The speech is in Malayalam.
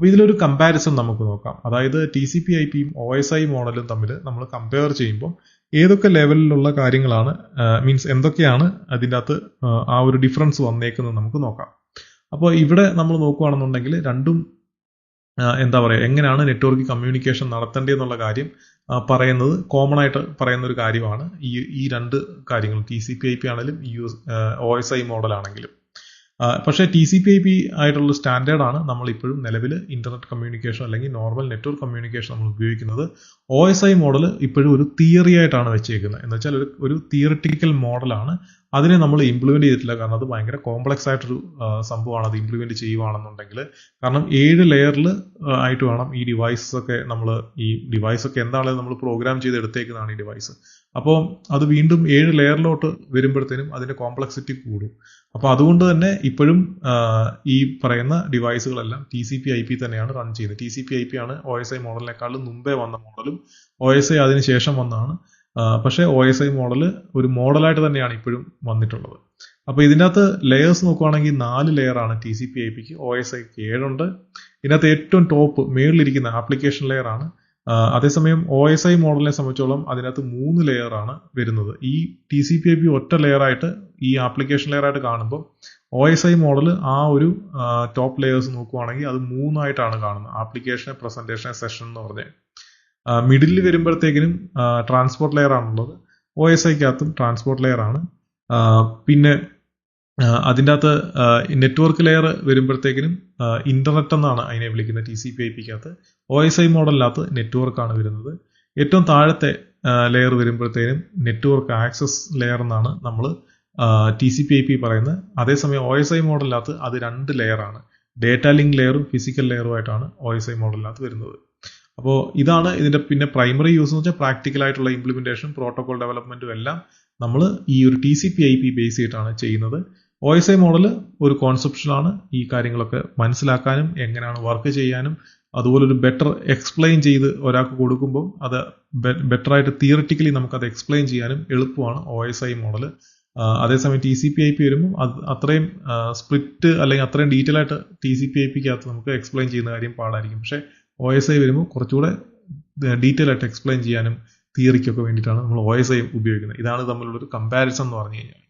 അപ്പോൾ ഇതിലൊരു കമ്പാരിസൺ നമുക്ക് നോക്കാം. അതായത് TCP/IP യും OSI മോഡലും തമ്മിൽ നമ്മൾ കമ്പയർ ചെയ്യുമ്പോൾ ഏതൊക്കെ ലെവലിലുള്ള കാര്യങ്ങളാണ് മീൻസ് എന്തൊക്കെയാണ് അതിൻ്റെ അകത്ത് ആ ഒരു ഡിഫറൻസ് വന്നേക്കുന്നത് നമുക്ക് നോക്കാം. അപ്പോൾ ഇവിടെ നമ്മൾ നോക്കുകയാണെന്നുണ്ടെങ്കിൽ രണ്ടും എന്താ പറയുക, എങ്ങനെയാണ് നെറ്റ്വർക്ക് കമ്മ്യൂണിക്കേഷൻ നടത്തേണ്ടതെന്നുള്ള കാര്യം പറയുന്നത് കോമൺ ആയിട്ട് പറയുന്ന ഒരു കാര്യമാണ് ഈ രണ്ട് കാര്യങ്ങൾ, TCP/IP ആണെങ്കിലും OSI മോഡലാണെങ്കിലും. പക്ഷേ TCP/IP ആയിട്ടുള്ള സ്റ്റാൻഡേർഡാണ് നമ്മൾ ഇപ്പോഴും നിലവിൽ ഇന്റർനെറ്റ് കമ്മ്യൂണിക്കേഷൻ അല്ലെങ്കിൽ നോർമൽ നെറ്റ്വർക്ക് കമ്മ്യൂണിക്കേഷൻ നമ്മൾ ഉപയോഗിക്കുന്നത്. OSI മോഡൽ ഇപ്പോഴും ഒരു തിയറി ആയിട്ടാണ് വെച്ചേക്കുന്നത്. എന്ന് വെച്ചാൽ ഒരു തിയറിറ്റിക്കൽ മോഡലാണ്. അതിനെ നമ്മൾ ഇംപ്ലിമെന്റ് ചെയ്തിട്ടില്ല, കാരണം അത് ഭയങ്കര കോംപ്ലക്സ് ആയിട്ടൊരു സംഭവമാണ് അത് ഇംപ്ലിമെന്റ് ചെയ്യുവാണെന്നുണ്ടെങ്കിൽ. കാരണം 7 ലെയറിൽ ആയിട്ട് വേണം ഈ ഡിവൈസൊക്കെ ഈ ഡിവൈസൊക്കെ എന്താണെങ്കിലും നമ്മൾ പ്രോഗ്രാം ചെയ്ത് എടുത്തേക്കുന്നതാണ് ഈ ഡിവൈസ്. അപ്പോൾ അത് വീണ്ടും 7 ലെയറിലോട്ട് വരുമ്പോഴത്തേനും അതിന്റെ കോംപ്ലക്സിറ്റി കൂടും. അപ്പോൾ അതുകൊണ്ട് തന്നെ ഇപ്പോഴും ഈ പറയുന്ന ഡിവൈസുകളെല്ലാം TCP/IP തന്നെയാണ് റൺ ചെയ്യുന്നത്. TCP/IP ആണ് OSI മോഡലിനേക്കാളും മുമ്പേ വന്ന മോഡലും OSI അതിന് ശേഷം വന്നതാണ്. പക്ഷേ OSI മോഡൽ ഒരു മോഡലായിട്ട് തന്നെയാണ് ഇപ്പോഴും വന്നിട്ടുള്ളത്. അപ്പോൾ ഇതിൻ്റെ അകത്ത് ലെയേഴ്സ് നോക്കുവാണെങ്കിൽ 4 ലെയറാണ് TCP/IPക്ക്, OSIക്ക് 7 ഉണ്ട്. ഇതിനകത്ത് ഏറ്റവും ടോപ്പ് മേളിലിരിക്കുന്ന ആപ്ലിക്കേഷൻ ലെയർ ആണ്. അതേസമയം OSI മോഡലിനെ സംബന്ധിച്ചോളം അതിനകത്ത് 3 ലെയറാണ് വരുന്നത്. ഈ TCP/IP ഒറ്റ ലെയറായിട്ട് ഈ ആപ്ലിക്കേഷൻ ലെയറായിട്ട് കാണുമ്പോൾ OSI മോഡൽ ആ ഒരു ടോപ്പ് ലെയേഴ്സ് നോക്കുവാണെങ്കിൽ അത് 3 ആയിട്ടാണ് കാണുന്നത്. ആപ്ലിക്കേഷൻ, പ്രസന്റേഷൻ, സെഷൻ എന്ന് പറഞ്ഞ് മിഡിലിൽ വരുമ്പോഴത്തേക്കിനും ട്രാൻസ്പോർട്ട് ലെയർ ആണുള്ളത്. OSIക്കകത്തും ട്രാൻസ്പോർട്ട് ലെയർ ആണ്. പിന്നെ അതിൻ്റെ അകത്ത് നെറ്റ്വർക്ക് ലെയർ വരുമ്പോഴത്തേക്കിനും ഇന്റർനെറ്റ് എന്നാണ് അതിനെ വിളിക്കുന്നത് TCP/IPക്കകത്ത്. OSI മോഡലിനകത്ത് നെറ്റ്വർക്കാണ് വരുന്നത്. ഏറ്റവും താഴത്തെ ലെയർ വരുമ്പോഴത്തേനും നെറ്റ്വർക്ക് ആക്സസ് ലെയർ എന്നാണ് നമ്മൾ TCP/IP പറയുന്നത്. അതേസമയം OSI മോഡലിനകത്ത് അത് 2 ലെയറാണ്. ഡേറ്റ ലിങ്ക് ലെയറും ഫിസിക്കൽ ലെയറുമായിട്ടാണ് OSI മോഡലിനകത്ത് വരുന്നത്. അപ്പോൾ ഇതാണ് ഇതിന്റെ പിന്നെ പ്രൈമറി യൂസ് എന്ന് വെച്ചാൽ പ്രാക്ടിക്കൽ ആയിട്ടുള്ള ഇംപ്ലിമെന്റേഷൻ, പ്രോട്ടോകോൾ ഡെവലപ്മെന്റും എല്ലാം നമ്മൾ ഈ ഒരു TCP/IP ബേസ് ചെയ്തിട്ടാണ് ചെയ്യുന്നത്. OSI മോഡൽ ഒരു കോൺസെപ്ഷനാണ്. ഈ കാര്യങ്ങളൊക്കെ മനസ്സിലാക്കാനും എങ്ങനെയാണ് വർക്ക് ചെയ്യാനും അതുപോലെ ഒരു ബെറ്റർ എക്സ്പ്ലെയിൻ ചെയ്ത് ഒരാൾക്ക് കൊടുക്കുമ്പോൾ അത് ബെറ്റർ ആയിട്ട് തിയറിറ്റിക്കലി നമുക്കത് എക്സ്പ്ലെയിൻ ചെയ്യാനും എളുപ്പമാണ് OSI മോഡൽ. അതേസമയം TCP/IP വരുമ്പോൾ അത് അത്രയും സ്പ്ലിറ്റ് അല്ലെങ്കിൽ അത്രയും ഡീറ്റെയിൽ ആയിട്ട് TCP/IPക്കകത്ത് നമുക്ക് എക്സ്പ്ലെയിൻ ചെയ്യുന്ന കാര്യം പാടായിരിക്കും. പക്ഷേ OSI വരുമ്പോൾ കുറച്ചുകൂടെ ഡീറ്റെയിൽ ആയിട്ട് എക്സ്പ്ലെയിൻ ചെയ്യാനും തിയറിക്കൊക്കെ വേണ്ടിയിട്ടാണ് നമ്മൾ OSI ഉപയോഗിക്കുന്നത്. ഇതാണ് തമ്മിലുള്ളൊരു കമ്പാരിസൺ എന്ന് പറഞ്ഞു കഴിഞ്ഞാൽ.